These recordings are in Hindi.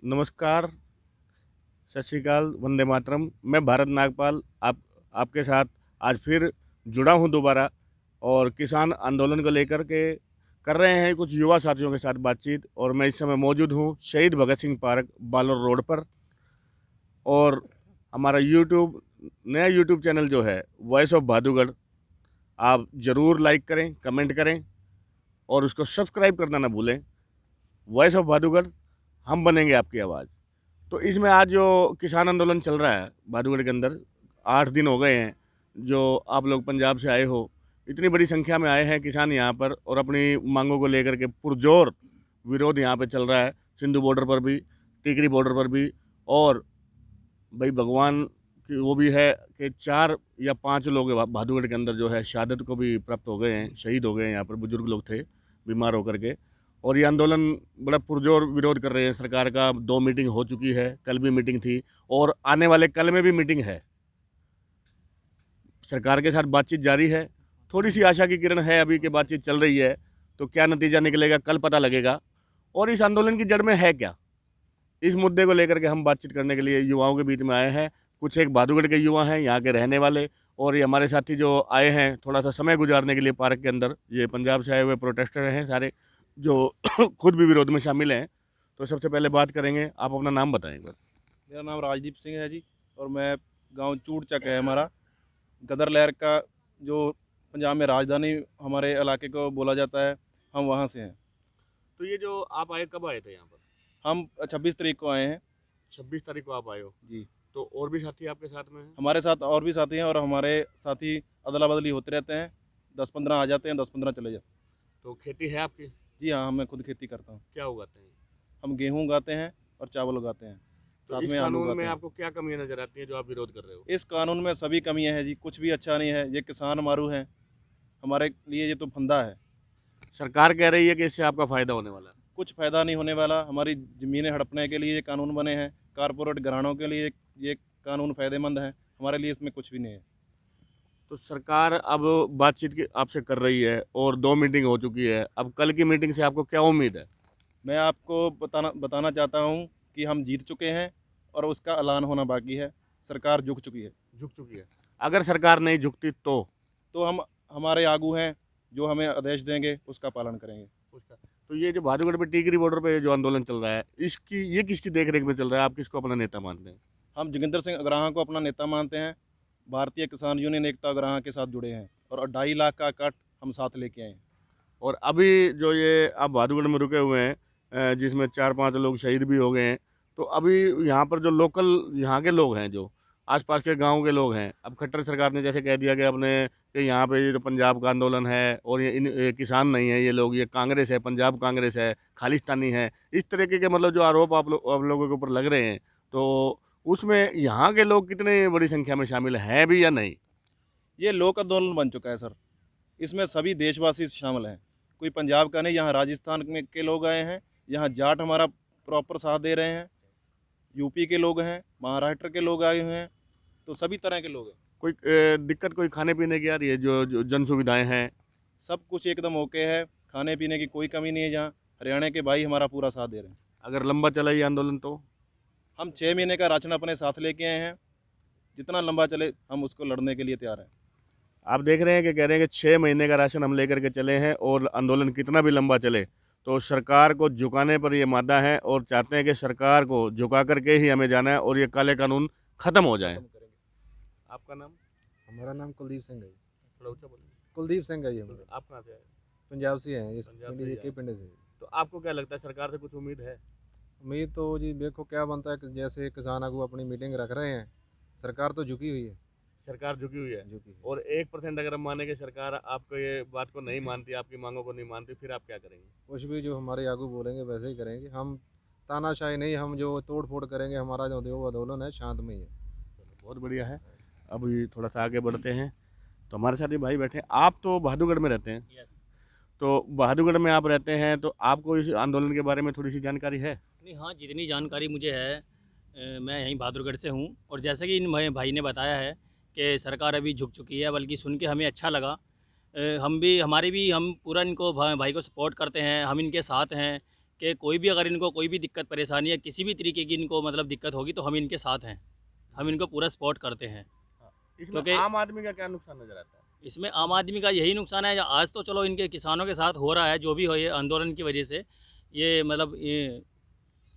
नमस्कार, सत श्री अकाल, वंदे मातरम। मैं भारत नागपाल आपके साथ आज फिर जुड़ा हूं दोबारा, और किसान आंदोलन को लेकर के कर रहे हैं कुछ युवा साथियों के साथ बातचीत। और मैं इस समय मौजूद हूं शहीद भगत सिंह पार्क, बालोर रोड पर। और हमारा नया यूट्यूब चैनल जो है वॉइस ऑफ भादुगढ़, आप ज़रूर लाइक करें, कमेंट करें और उसको सब्सक्राइब करना ना भूलें। वॉइस ऑफ भादुगढ़, हम बनेंगे आपकी आवाज़। तो इसमें आज जो किसान आंदोलन चल रहा है भादुगढ़ के अंदर, 8 दिन हो गए हैं जो आप लोग पंजाब से आए हो। इतनी बड़ी संख्या में आए हैं किसान यहाँ पर, और अपनी मांगों को लेकर के पुरजोर विरोध यहाँ पे चल रहा है। सिंधु बॉर्डर पर भी, टिकरी बॉर्डर पर भी। और भाई भगवान की वो भी है कि 4 या 5 लोग भादुगढ़ के अंदर जो है शहादत को भी प्राप्त हो गए हैं, शहीद हो गए हैं। यहाँ पर बुजुर्ग लोग थे बीमार होकर के। और ये आंदोलन बड़ा पुरजोर विरोध कर रहे हैं सरकार का। 2 मीटिंग हो चुकी है, कल भी मीटिंग थी और आने वाले कल में भी मीटिंग है। सरकार के साथ बातचीत जारी है। थोड़ी सी आशा की किरण है अभी कि बातचीत चल रही है, तो क्या नतीजा निकलेगा कल पता लगेगा। और इस आंदोलन की जड़ में है क्या, इस मुद्दे को लेकर के हम बातचीत करने के लिए युवाओं के बीच में आए हैं। कुछ एक भादुगढ़ के युवा हैं, यहाँ के रहने वाले, और ये हमारे साथी जो आए हैं थोड़ा सा समय गुजारने के लिए पार्क के अंदर। ये पंजाब से आए हुए प्रोटेस्टर हैं सारे, जो खुद भी विरोध में शामिल हैं। तो सबसे पहले बात करेंगे, आप अपना नाम बताएं एक बार। मेरा नाम राजदीप सिंह है जी, और मैं गांव चूड़चक है हमारा। गदर लहर का जो पंजाब में राजधानी हमारे इलाके को बोला जाता है, हम वहाँ से हैं। तो ये जो आप आए, कब आए थे यहाँ पर? हम 26 तारीख को आए हैं 26 तारीख को आप आए हो। जी। तो और भी साथी आपके साथ में हैं? हमारे साथ और भी साथी हैं, और हमारे साथी अदला बदली होते रहते हैं। 10-15 आ जाते हैं, 10-15 चले जाते हैं। तो खेती है आपकी? जी हाँ, मैं खुद खेती करता हूँ। क्या उगाते हैं? हम गेहूँ उगाते हैं और चावल उगाते हैं, तो साथ इस में आलू कानून उगाते में हैं। आपको क्या कमियां नजर आती हैं जो आप विरोध कर रहे हो? इस कानून में सभी कमियाँ हैं जी, कुछ भी अच्छा नहीं है। ये किसान मारू हैं, हमारे लिए ये तो फंदा है। सरकार कह रही है कि इससे आपका फायदा होने वाला है। कुछ फ़ायदा नहीं होने वाला। हमारी ज़मीनें हड़पने के लिए ये कानून बने हैं, कारपोरेट घरानों के लिए ये कानून फ़ायदेमंद है, हमारे लिए इसमें कुछ भी नहीं है। तो सरकार अब बातचीत की आपसे कर रही है और 2 मीटिंग हो चुकी है। अब कल की मीटिंग से आपको क्या उम्मीद है? मैं आपको बताना चाहता हूँ कि हम जीत चुके हैं और उसका ऐलान होना बाकी है। सरकार झुक चुकी है। झुक चुकी है। अगर सरकार नहीं झुकती तो हम हमारे आगू हैं, जो हमें आदेश देंगे उसका पालन करेंगे। उसका तो ये जो भादुगढ़ पे टिकरी बॉर्डर पे जो आंदोलन चल रहा है, ये किसकी देखरेख में चल रहा है? आप किसको अपना नेता मानते हैं? हम जोगिंदर सिंह अग्राਹਾਂ को अपना नेता मानते हैं। भारतीय किसान यूनियन एकता अग्राਹਾਂ के साथ जुड़े हैं, और 2.5 लाख का कट हम साथ लेके आए हैं। और अभी जो ये आप भादुगढ़ में रुके हुए हैं, जिसमें 4-5 लोग शहीद भी हो गए हैं, तो अभी यहाँ पर जो लोकल यहाँ के लोग हैं, जो आसपास के गांव के लोग हैं, अब खट्टर सरकार ने जैसे कह दिया कि अपने कि यहाँ पे ये जो पंजाब का आंदोलन है और ये किसान नहीं है, ये लोग, ये कांग्रेस है, पंजाब कांग्रेस है, खालिस्तानी है, इस तरीके के मतलब जो आरोप आप लोगों के ऊपर लग रहे हैं, तो उसमें यहाँ के लोग कितने बड़ी संख्या में शामिल हैं भी या नहीं? ये लोक आंदोलन बन चुका है सर। इसमें सभी देशवासी शामिल हैं, कोई पंजाब का नहीं। यहाँ राजस्थान में के लोग आए हैं, यहाँ जाट हमारा प्रॉपर साथ दे रहे हैं, यूपी के लोग हैं, महाराष्ट्र के लोग आए हुए हैं, तो सभी तरह के लोग हैं। कोई दिक्कत कोई खाने पीने की आ रही है? जो जन सुविधाएं हैं? सब कुछ एकदम ओके है, खाने पीने की कोई कमी नहीं है। जहाँ हरियाणा के भाई हमारा पूरा साथ दे रहे हैं। अगर लंबा चला ये आंदोलन तो हम 6 महीने का राशन अपने साथ लेके आए हैं, जितना लंबा चले हम उसको लड़ने के लिए तैयार हैं। आप देख रहे हैं कि कह रहे हैं कि 6 महीने का राशन हम लेकर के चले हैं, और आंदोलन कितना भी लंबा चले तो सरकार को झुकाने पर ये मादा है, और चाहते हैं कि सरकार को झुका करके ही हमें जाना है और ये काले कानून खत्म हो जाएं। आपका नाम? हमारा नाम कुलदीप सिंह है। थोड़ा ऊंचा बोलिए। कुलदीप सिंह है जी हमारा। आप कहाँ से आए? पंजाब से हैं, इस पंजाब पिंड से के आए। पिंड से। तो आपको क्या लगता है, सरकार से कुछ उम्मीद है? उम्मीद तो जी देखो क्या बनता है कि जैसे किसान आगू अपनी मीटिंग रख रहे हैं, सरकार तो झुकी हुई है। सरकार झुकी हुई है। झुकी है। और 1% अगर हम माने कि सरकार आपको ये बात को नहीं मानती, आपकी मांगों को नहीं मानती, फिर आप क्या करेंगे? कुछ भी जो हमारे आगू बोलेंगे वैसे ही करेंगे। हम तानाशाही नहीं, हम जो तोड़ फोड़ करेंगे। हमारा जो आंदोलन है शांतमय है। चलो, बहुत बढ़िया है। अभी थोड़ा सा आगे बढ़ते हैं, तो हमारे साथ ही भाई बैठे हैं। आप तो बहादुरगढ़ में रहते हैं। यस। तो बहादुरगढ़ में आप रहते हैं, तो आपको इस आंदोलन के बारे में थोड़ी सी जानकारी है? नहीं, हाँ, जितनी जानकारी मुझे है, मैं यहीं बहादुरगढ़ से हूँ, और जैसे कि इन भाई ने बताया है कि सरकार अभी झुक चुकी है, बल्कि सुन के हमें अच्छा लगा। हम पूरा इनको भाई को सपोर्ट करते हैं, हम इनके साथ हैं कि कोई भी अगर इनको कोई भी दिक्कत परेशानी या किसी भी तरीके की इनको मतलब दिक्कत होगी तो हम इनके साथ हैं, हम इनको पूरा सपोर्ट करते हैं। इसमें क्योंकि आम आदमी का क्या नुकसान नजर आता है? इसमें आम आदमी का यही नुकसान है, आज तो चलो इनके किसानों के साथ हो रहा है, जो भी हो ये आंदोलन की वजह से ये मतलब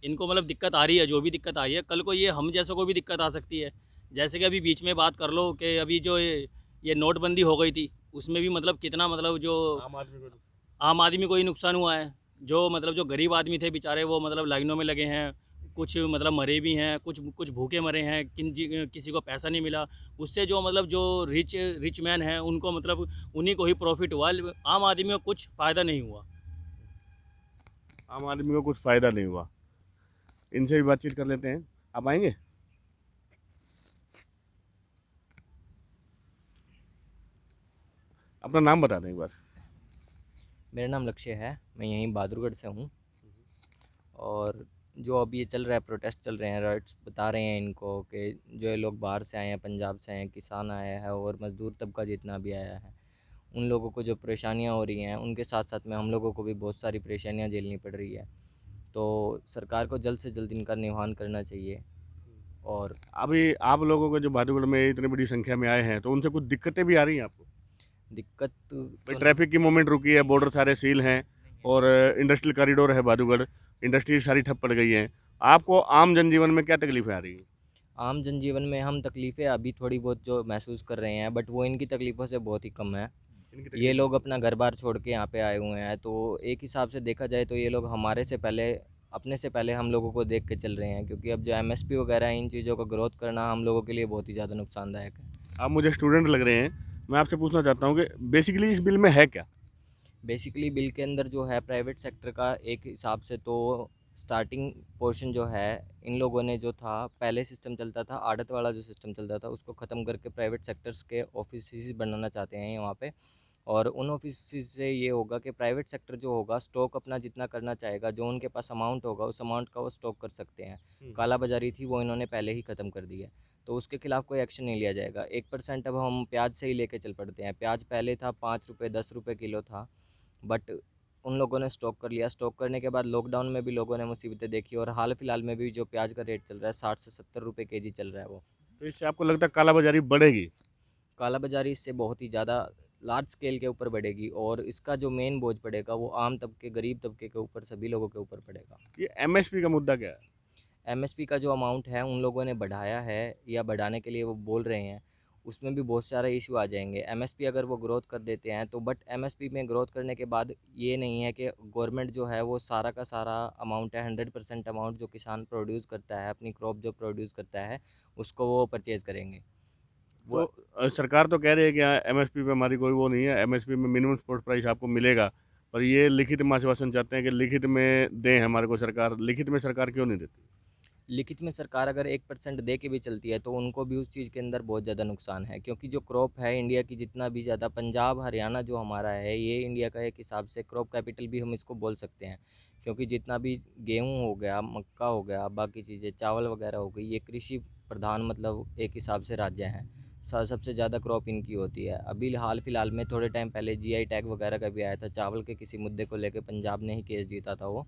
इनको मतलब दिक्कत आ रही है, जो भी दिक्कत आ रही है, कल को ये हम जैसों को भी दिक्कत आ सकती है। जैसे कि अभी बीच में बात कर लो कि अभी जो ये नोटबंदी हो गई थी, उसमें भी मतलब कितना मतलब जो आम आदमी को आम आदमी को ही नुकसान हुआ है। जो मतलब जो गरीब आदमी थे बेचारे, वो मतलब लाइनों में लगे हैं, कुछ मतलब मरे भी हैं, कुछ कुछ भूखे मरे हैं, किसी को पैसा नहीं मिला। उससे जो मतलब जो रिच मैन हैं उनको मतलब उन्हीं को ही प्रॉफिट हुआ, आम आदमी को कुछ फ़ायदा नहीं हुआ। आम आदमी को कुछ फायदा नहीं हुआ। इनसे भी बातचीत कर लेते हैं। आप आएंगे? अपना नाम बता दें एक बार। मेरा नाम लक्ष्य है, मैं यहीं बहादुरगढ़ से हूँ। और जो अभी ये चल रहा है, प्रोटेस्ट चल रहे हैं, राइट्स बता रहे हैं इनको कि जो ये लोग बाहर से आए हैं, पंजाब से आए हैं, किसान आया है और मज़दूर तबका जितना भी आया है, उन लोगों को जो परेशानियाँ हो रही हैं, उनके साथ साथ में हम लोगों को भी बहुत सारी परेशानियाँ झेलनी पड़ रही है। तो सरकार को जल्द से जल्द इनका निवारण करना चाहिए। और अभी आप लोगों को जो बहादुरगढ़ में इतनी बड़ी संख्या में आए हैं, तो उनसे कुछ दिक्कतें भी आ रही हैं आपको? दिक्कत भाई तो ट्रैफिक की मूवमेंट रुकी है, बॉर्डर सारे सील हैं, और इंडस्ट्रियल कॉरिडोर है बहादुरगढ़, इंडस्ट्री सारी ठप पड़ गई हैं। आपको आम जनजीवन में क्या तकलीफें आ रही हैं? आम जनजीवन में हम तकलीफ़ें अभी थोड़ी बहुत जो महसूस कर रहे हैं, बट वो इनकी तकलीफ़ों से बहुत ही कम है। इनकी ये तकलीफें लोग अपना घर बार छोड़ के यहाँ पे आए हुए हैं, तो एक हिसाब से देखा जाए तो ये लोग हमारे से पहले, अपने से पहले हम लोगों को देख के चल रहे हैं, क्योंकि अब जो एमएसपी वगैरह है, इन चीज़ों का ग्रोथ करना हम लोगों के लिए बहुत ही ज़्यादा नुकसानदायक है। आप मुझे स्टूडेंट लग रहे हैं, मैं आपसे पूछना चाहता हूँ कि बेसिकली इस बिल में है क्या? बेसिकली बिल के अंदर जो है प्राइवेट सेक्टर का एक हिसाब से तो स्टार्टिंग पोर्शन जो है, इन लोगों ने जो था पहले सिस्टम चलता था, आड़त वाला जो सिस्टम चलता था, उसको ख़त्म करके प्राइवेट सेक्टर्स के ऑफिस बनाना चाहते हैं वहाँ पे। और उन ऑफिस से ये होगा कि प्राइवेट सेक्टर जो होगा स्टॉक अपना जितना करना चाहेगा, जो उनके पास अमाउंट होगा उस अमाउंट का वो स्टॉक कर सकते हैं। काला बाजारी थी वो इन्होंने पहले ही ख़त्म कर दी है, तो उसके खिलाफ कोई एक्शन नहीं लिया जाएगा। 1% अब हम प्याज से ही लेके चल पड़ते हैं। प्याज पहले था 5 रुपये 10 रुपये किलो था, बट उन लोगों ने स्टॉक कर लिया। स्टॉक करने के बाद लॉकडाउन में भी लोगों ने मुसीबतें देखी, और हाल फिलहाल में भी जो प्याज का रेट चल रहा है 60 से 70 रुपये केजी चल रहा है वो। तो इससे आपको लगता है कालाबाजारी बढ़ेगी? काला बाजारी इससे बहुत ही ज़्यादा लार्ज स्केल के ऊपर बढ़ेगी, और इसका जो मेन बोझ पड़ेगा वो आम तबके, गरीब तबके के ऊपर, सभी लोगों के ऊपर पड़ेगा। ये एमएसपी का मुद्दा क्या है? एमएसपी का जो अमाउंट है उन लोगों ने बढ़ाया है, या बढ़ाने के लिए वो बोल रहे हैं, उसमें भी बहुत सारे इशू आ जाएंगे। एमएसपी अगर वो ग्रोथ कर देते हैं तो, बट एमएसपी में ग्रोथ करने के बाद ये नहीं है कि गवर्नमेंट जो है वो सारा का सारा अमाउंट है, 100% अमाउंट जो किसान प्रोड्यूस करता है, अपनी क्रॉप जो प्रोड्यूस करता है, उसको वो परचेज़ करेंगे। तो वो सरकार तो कह रही है कि एमएसपी पे हमारी कोई वो नहीं है, एमएसपी में मिनिमम सपोर्ट प्राइस आपको मिलेगा, पर ये लिखित में आश्वासन चाहते हैं कि लिखित में दें हमारे को सरकार। लिखित में सरकार क्यों नहीं देती? लिखित में सरकार अगर 1% दे के भी चलती है तो उनको भी उस चीज़ के अंदर बहुत ज़्यादा नुकसान है, क्योंकि जो क्रॉप है इंडिया की, जितना भी ज़्यादा पंजाब हरियाणा जो हमारा है, ये इंडिया का एक हिसाब से क्रॉप कैपिटल भी हम इसको बोल सकते हैं। क्योंकि जितना भी गेहूँ हो गया, मक्का हो गया, बाकी चीज़ें चावल वगैरह हो गई, ये कृषि प्रधान मतलब एक हिसाब से राज्य हैं। सबसे ज़्यादा क्रॉप इनकी होती है। अभी हाल फिलहाल में थोड़े टाइम पहले जीआई टैग वगैरह का भी आया था, चावल के किसी मुद्दे को लेकर पंजाब ने ही केस जीता था वो।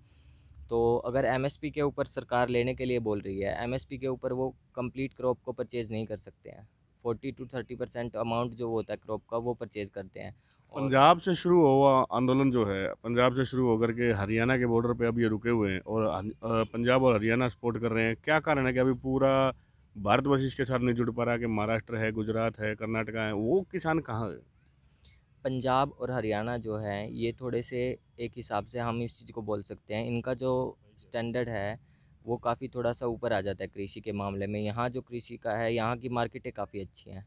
तो अगर एमएसपी के ऊपर सरकार लेने के लिए बोल रही है, एमएसपी के ऊपर वो कंप्लीट क्रॉप को परचेज़ नहीं कर सकते हैं। 40 to 30% अमाउंट जो होता है क्रॉप का वो परचेज़ करते हैं। और पंजाब से शुरू हुआ आंदोलन जो है, पंजाब से शुरू होकर के हरियाणा के बॉर्डर पे अब ये रुके हुए हैं, और पंजाब और हरियाणा सपोर्ट कर रहे हैं। क्या कारण है कि अभी पूरा भारतवर्ष इसके साथ नहीं जुड़ पा रहा? कि महाराष्ट्र है, गुजरात है, कर्नाटका है, वो किसान कहाँ है? पंजाब और हरियाणा जो है ये थोड़े से, एक हिसाब से हम इस चीज़ को बोल सकते हैं, इनका जो स्टैंडर्ड है वो काफ़ी थोड़ा सा ऊपर आ जाता है कृषि के मामले में। यहाँ जो कृषि का है, यहाँ की मार्केटें काफ़ी अच्छी हैं।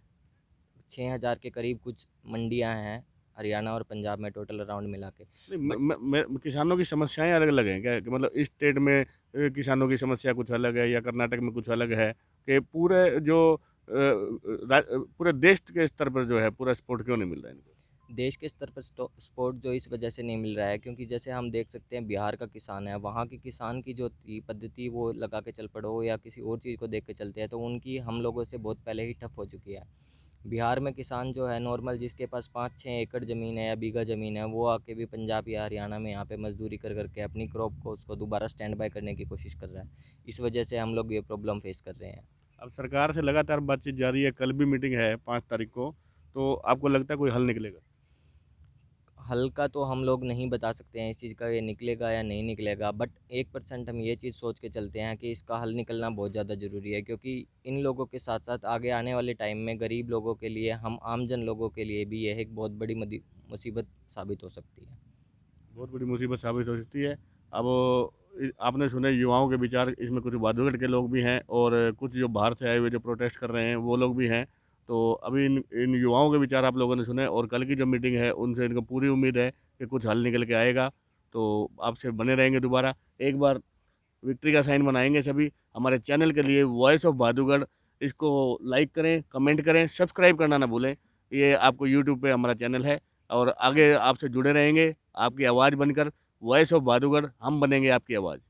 6000 के करीब कुछ मंडियाँ हैं हरियाणा और पंजाब में टोटल अराउंड मिला के। नहीं, बट किसानों की समस्याएं अलग अलग हैं क्या? कि मतलब इस स्टेट में किसानों की समस्या कुछ अलग है, या कर्नाटक में कुछ अलग है? कि पूरे जो पूरे देश के स्तर पर जो है पूरा सपोर्ट क्यों नहीं मिल रहा है इनको? देश के स्तर पर सपोर्ट जो इस वजह से नहीं मिल रहा है, क्योंकि जैसे हम देख सकते हैं बिहार का किसान है, वहाँ के किसान की जो पद्धति वो लगा के चल पड़ो, या किसी और चीज़ को देख के चलते हैं, तो उनकी हम लोगों से बहुत पहले ही ठप हो चुकी है। बिहार में किसान जो है नॉर्मल, जिसके पास 5-6 एकड़ ज़मीन है या बीघा ज़मीन है, वो आके भी पंजाब या हरियाणा में यहाँ पे मजदूरी कर करके अपनी क्रॉप को उसको दोबारा स्टैंड बाय करने की कोशिश कर रहा है। इस वजह से हम लोग ये प्रॉब्लम फेस कर रहे हैं। अब सरकार से लगातार बातचीत जारी है, कल भी मीटिंग है 5 तारीख को, तो आपको लगता है कोई हल निकलेगा? हल का तो हम लोग नहीं बता सकते हैं इस चीज़ का, ये निकलेगा या नहीं निकलेगा, बट 1% हम ये चीज़ सोच के चलते हैं कि इसका हल निकलना बहुत ज़्यादा ज़रूरी है, क्योंकि इन लोगों के साथ साथ आगे आने वाले टाइम में गरीब लोगों के लिए, हम आमजन लोगों के लिए भी यह एक बहुत बड़ी मुसीबत साबित हो सकती है। बहुत बड़ी मुसीबत साबित हो सकती है। अब आपने सुने युवाओं के विचार, इसमें कुछ बादुगढ़ के लोग भी हैं और कुछ जो बाहर से आए हुए जो प्रोटेस्ट कर रहे हैं वो लोग भी हैं। तो अभी इन इन युवाओं के विचार आप लोगों ने सुने, और कल की जो मीटिंग है उनसे इनको पूरी उम्मीद है कि कुछ हल निकल के आएगा। तो आपसे बने रहेंगे दोबारा, एक बार विक्ट्री का साइन बनाएंगे सभी हमारे चैनल के लिए, वॉइस ऑफ बादुगढ़। इसको लाइक करें, कमेंट करें, सब्सक्राइब करना ना भूलें। ये आपको यूट्यूब पे हमारा चैनल है, और आगे आपसे जुड़े रहेंगे। आपकी आवाज़ बनकर वॉइस ऑफ बादुगढ़ हम बनेंगे आपकी आवाज़।